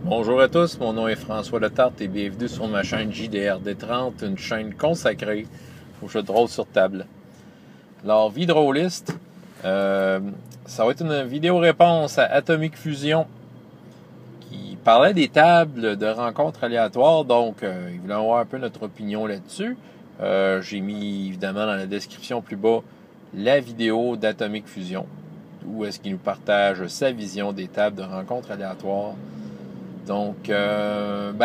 Bonjour à tous, mon nom est François Letarte et bienvenue sur ma chaîne JDRD30, une chaîne consacrée aux jeux de rôle sur table. Alors, vie drôliste, ça va être une vidéo réponse à Atomic Fusion qui parlait des tables de rencontres aléatoires, donc ils voulaient avoir un peu notre opinion là-dessus. J'ai mis évidemment dans la description plus bas la vidéo d'Atomic Fusion, où est-ce qu'il nous partage sa vision des tables de rencontres aléatoires. Donc,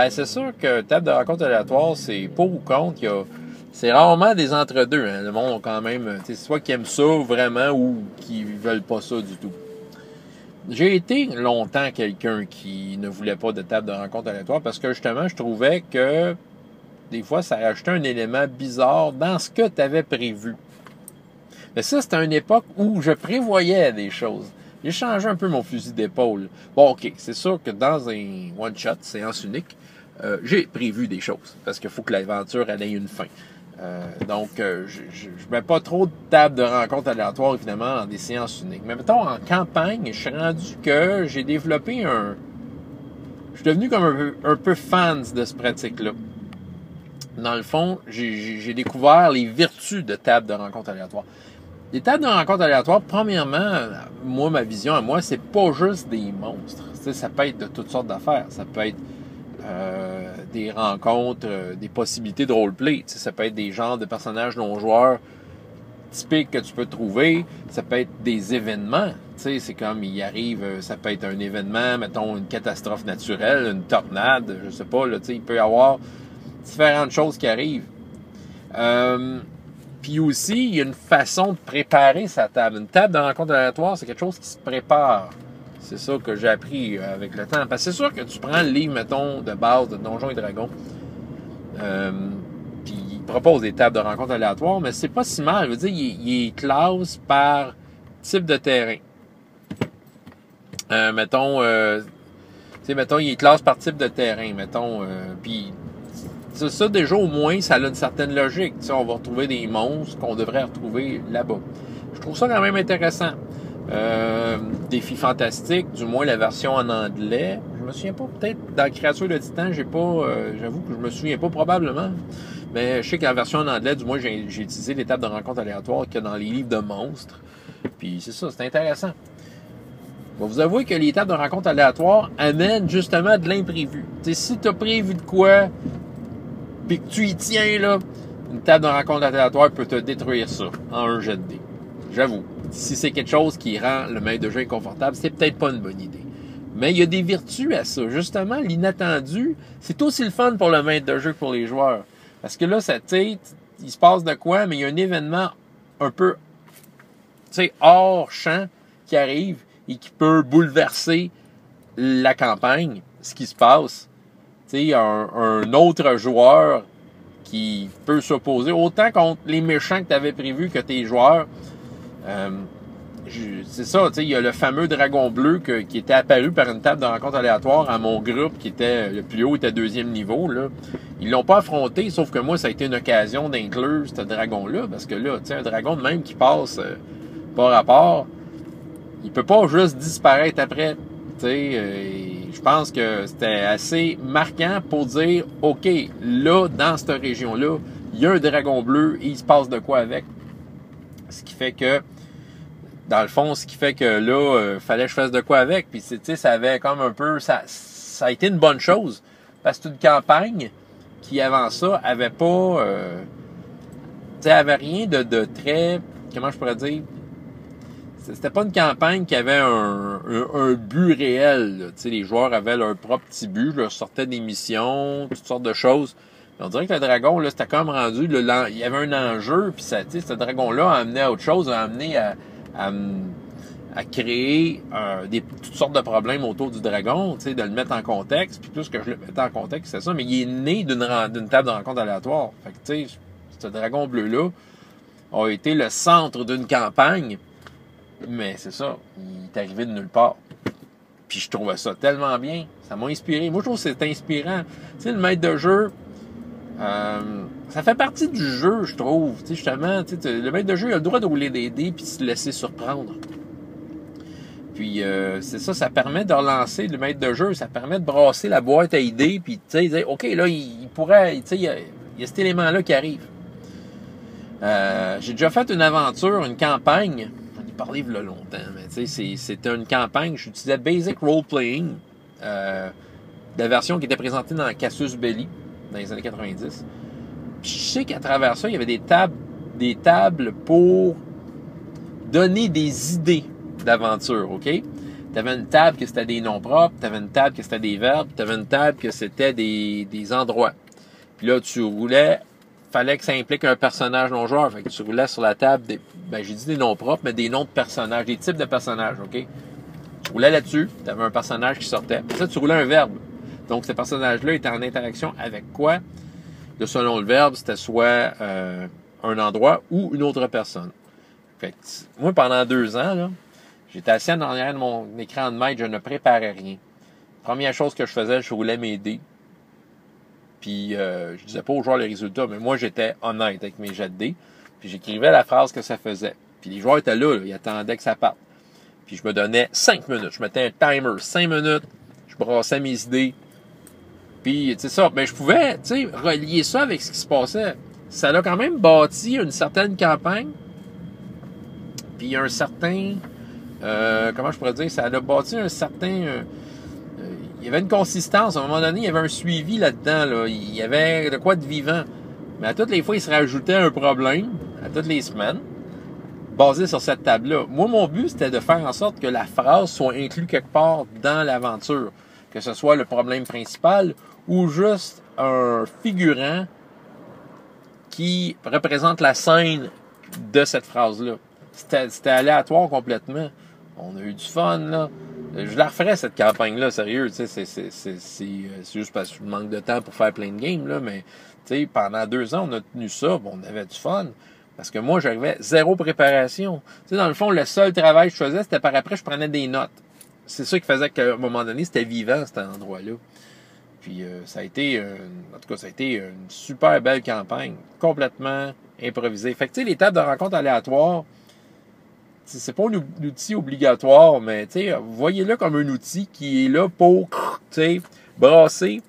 c'est sûr que table de rencontre aléatoire, c'est pour ou contre. C'est rarement des entre-deux. Hein. Le monde, quand même, soit qui aiment ça vraiment ou qui veulent pas ça du tout. J'ai été longtemps quelqu'un qui ne voulait pas de table de rencontre aléatoire parce que justement, je trouvais que des fois, ça rajoutait un élément bizarre dans ce que tu avais prévu. Mais ça, c'était une époque où je prévoyais des choses. J'ai changé un peu mon fusil d'épaule. Bon, OK, c'est sûr que dans un one-shot, séance unique, j'ai prévu des choses. Parce qu'il faut que l'aventure elle ait une fin. Donc, je mets pas trop de tables de rencontres aléatoires, évidemment, dans des séances uniques. Mais mettons, en campagne, je suis rendu que j'ai développé Je suis devenu comme un peu fan de cette pratique-là. Dans le fond, j'ai découvert les vertus de tables de rencontres aléatoires. Les tables de rencontres aléatoires, premièrement, moi, ma vision à moi, c'est pas juste des monstres. T'sais, ça peut être de toutes sortes d'affaires. Ça peut être des rencontres, des possibilités de roleplay. Ça peut être des genres de personnages non-joueurs typiques que tu peux trouver. Ça peut être des événements. C'est comme il arrive, ça peut être un événement, mettons une catastrophe naturelle, une tornade, je sais pas, là, il peut y avoir différentes choses qui arrivent. Puis aussi, il y a une façon de préparer sa table. Une table de rencontre aléatoire, c'est quelque chose qui se prépare. C'est ça que j'ai appris avec le temps. Parce que c'est sûr que tu prends le livre, mettons, de base de Donjons et Dragons, puis il propose des tables de rencontre aléatoires, mais c'est pas si mal. Je veux dire, il classe par type de terrain. Mettons, il classe par type de terrain, mettons, puis ça, déjà, au moins, ça a une certaine logique. On va retrouver des monstres qu'on devrait retrouver là-bas. Je trouve ça quand même intéressant. Défi fantastique, du moins la version en anglais. Je me souviens pas, peut-être dans Créature de Titan, j'avoue que je me souviens pas probablement. Mais je sais que la version en anglais, du moins, j'ai utilisé les tables de rencontres aléatoires qu'il y a dans les livres de monstres. Puis c'est ça, c'est intéressant. Je vais vous avouer que les tables de rencontres aléatoires amènent justement de l'imprévu. Si tu as prévu de quoi, puis que tu y tiens, là, une table de rencontre aléatoire peut te détruire ça en un jet de dés. J'avoue. Si c'est quelque chose qui rend le maître de jeu inconfortable, c'est peut-être pas une bonne idée. Mais il y a des vertus à ça. Justement, l'inattendu, c'est aussi le fun pour le maître de jeu que pour les joueurs. Parce que là, il se passe de quoi, mais il y a un événement un peu, hors champ qui arrive et qui peut bouleverser la campagne, ce qui se passe. Un autre joueur qui peut s'opposer autant contre les méchants que tu avais prévu que tes joueurs. C'est ça, il y a le fameux dragon bleu qui était apparu par une table de rencontre aléatoire à mon groupe qui était le plus haut, était 2e niveau. Là. Ils l'ont pas affronté, sauf que moi, ça a été une occasion d'inclure ce dragon-là, parce que là, un dragon de même qui passe par rapport, il peut pas juste disparaître après. Je pense que c'était assez marquant pour dire, OK, là, dans cette région-là, il y a un dragon bleu et il se passe de quoi avec. Ce qui fait que, dans le fond, là, fallait que je fasse de quoi avec. Puis, ça avait comme un peu, ça a été une bonne chose. Parce que c'est une campagne qui, avant ça, avait pas, avait rien de très, comment je pourrais dire, c'était pas une campagne qui avait un but réel. Les joueurs avaient leur propre petit but, leur sortaient des missions, toutes sortes de choses. Mais on dirait que le dragon, là, c'était comme rendu, il y avait un enjeu, puis ce dragon-là a amené à autre chose, a amené à créer toutes sortes de problèmes autour du dragon, de le mettre en contexte. Puis plus que je le mettais en contexte, c'est ça, mais il est né d'une table de rencontre aléatoire. Fait que, ce dragon bleu-là a été le centre d'une campagne. Mais c'est ça, il est arrivé de nulle part. Puis je trouvais ça tellement bien. Ça m'a inspiré. Moi, je trouve que c'est inspirant. Le maître de jeu, ça fait partie du jeu, je trouve. Justement, le maître de jeu, il a le droit de rouler des dés puis de se laisser surprendre. Puis c'est ça, ça permet de relancer le maître de jeu, ça permet de brasser la boîte à idées, puis tu sais, dire, OK, là, il pourrait, tu sais, il y a cet élément-là qui arrive. J'ai déjà fait une aventure, une campagne, j'en ai parlé il y a longtemps, mais tu sais, c'était une campagne, j'utilisais Basic Role Playing, la version qui était présentée dans Casus Belli, dans les années 90. Puis je sais qu'à travers ça, il y avait des tables pour donner des idées d'aventure, OK? Tu avais une table que c'était des noms propres, tu avais une table que c'était des verbes, tu avais une table que c'était des endroits. Puis là, tu roulais, fallait que ça implique un personnage non-joueur. Fait que tu roulais sur la table, j'ai dit des noms propres, mais des noms de personnages, des types de personnages, OK? Tu roulais là-dessus, tu avais un personnage qui sortait. Puis ça, tu roulais un verbe. Donc, ce personnage-là était en interaction avec quoi? De selon le verbe, c'était soit un endroit ou une autre personne. Fait que, moi, pendant 2 ans, là, j'étais assis en arrière de mon écran de maître, je ne préparais rien. Première chose que je faisais, je roulais mes dés. Puis, je disais pas aux joueurs les résultats, mais moi, j'étais honnête avec mes jets de dés. Puis, j'écrivais la phrase que ça faisait. Puis, les joueurs étaient là, ils attendaient que ça parte. Puis, je me donnais 5 minutes. Je mettais un timer, 5 minutes. Je brassais mes idées. Puis, tu sais ça, ben, je pouvais, tu sais, relier ça avec ce qui se passait. Ça a quand même bâti une certaine campagne. Puis, un certain... comment je pourrais dire? Ça a bâti un certain... il y avait une consistance. À un moment donné, il y avait un suivi là-dedans. Là. Il y avait de quoi de vivant. Mais à toutes les fois, il se rajoutait un problème, à toutes les semaines, basé sur cette table-là. Moi, mon but, c'était de faire en sorte que la phrase soit inclue quelque part dans l'aventure. Que ce soit le problème principal ou juste un figurant qui représente la scène de cette phrase-là. C'était aléatoire complètement. On a eu du fun, là. Je la referais, cette campagne-là, sérieux. Tu sais, c'est juste parce que je manque de temps pour faire plein de games, là. Mais, tu sais, pendant 2 ans, on a tenu ça. Bon, on avait du fun. Parce que moi, j'arrivais zéro préparation. Tu sais, dans le fond, le seul travail que je faisais, c'était par après, je prenais des notes. C'est ça qui faisait qu'à un moment donné, c'était vivant, cet endroit-là. Puis, ça a été, en tout cas, ça a été une super belle campagne. Complètement improvisée. Fait que, tu sais, les tables de rencontres aléatoires, c'est pas un outil obligatoire, mais voyez-le comme un outil qui est là pour brasser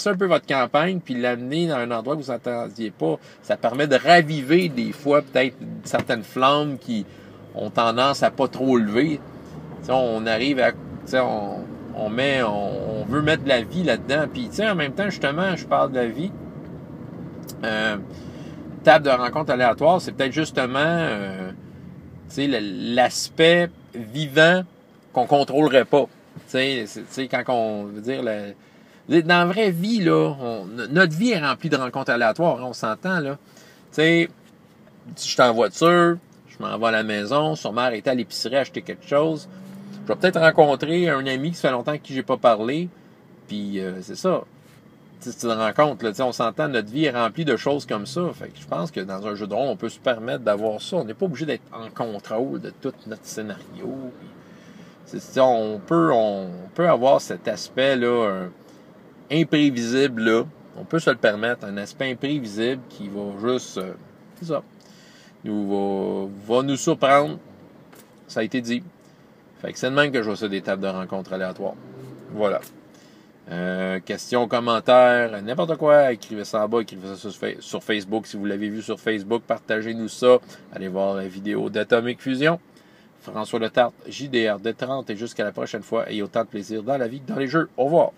un peu votre campagne puis l'amener dans un endroit où vous n'attendiez pas. Ça permet de raviver des fois peut-être certaines flammes qui ont tendance à pas trop lever. T'sais, on arrive à... On veut mettre de la vie là-dedans. Puis en même temps, justement, je parle de la vie. Table de rencontre aléatoire, c'est peut-être justement... l'aspect vivant qu'on contrôlerait pas. Quand on veut dire dans la vraie vie, là, notre vie est remplie de rencontres aléatoires, hein, on s'entend, là. Si je suis en voiture, je m'en vais à la maison, sûrement arrêter à l'épicerie acheter quelque chose. Je vais peut-être rencontrer un ami qui ça fait longtemps avec qui j'ai pas parlé. Puis c'est ça. C'est une rencontre, là, on s'entend, notre vie est remplie de choses comme ça. Fait que je pense que dans un jeu de rôle, on peut se permettre d'avoir ça. On n'est pas obligé d'être en contrôle de tout notre scénario. On peut avoir cet aspect-là imprévisible, là. On peut se le permettre, un aspect imprévisible qui va juste, c'est ça, va nous surprendre. Ça a été dit. Fait que c'est de même que je vois ça des tables de rencontres aléatoires. Voilà. Questions, commentaires, n'importe quoi, écrivez ça en bas, écrivez ça sur Facebook. Si vous l'avez vu sur Facebook, partagez-nous ça. Allez voir la vidéo d'Atomic Fusion. François Letarte, JDR D30 et jusqu'à la prochaine fois. Ayez autant de plaisir dans la vie que dans les jeux. Au revoir.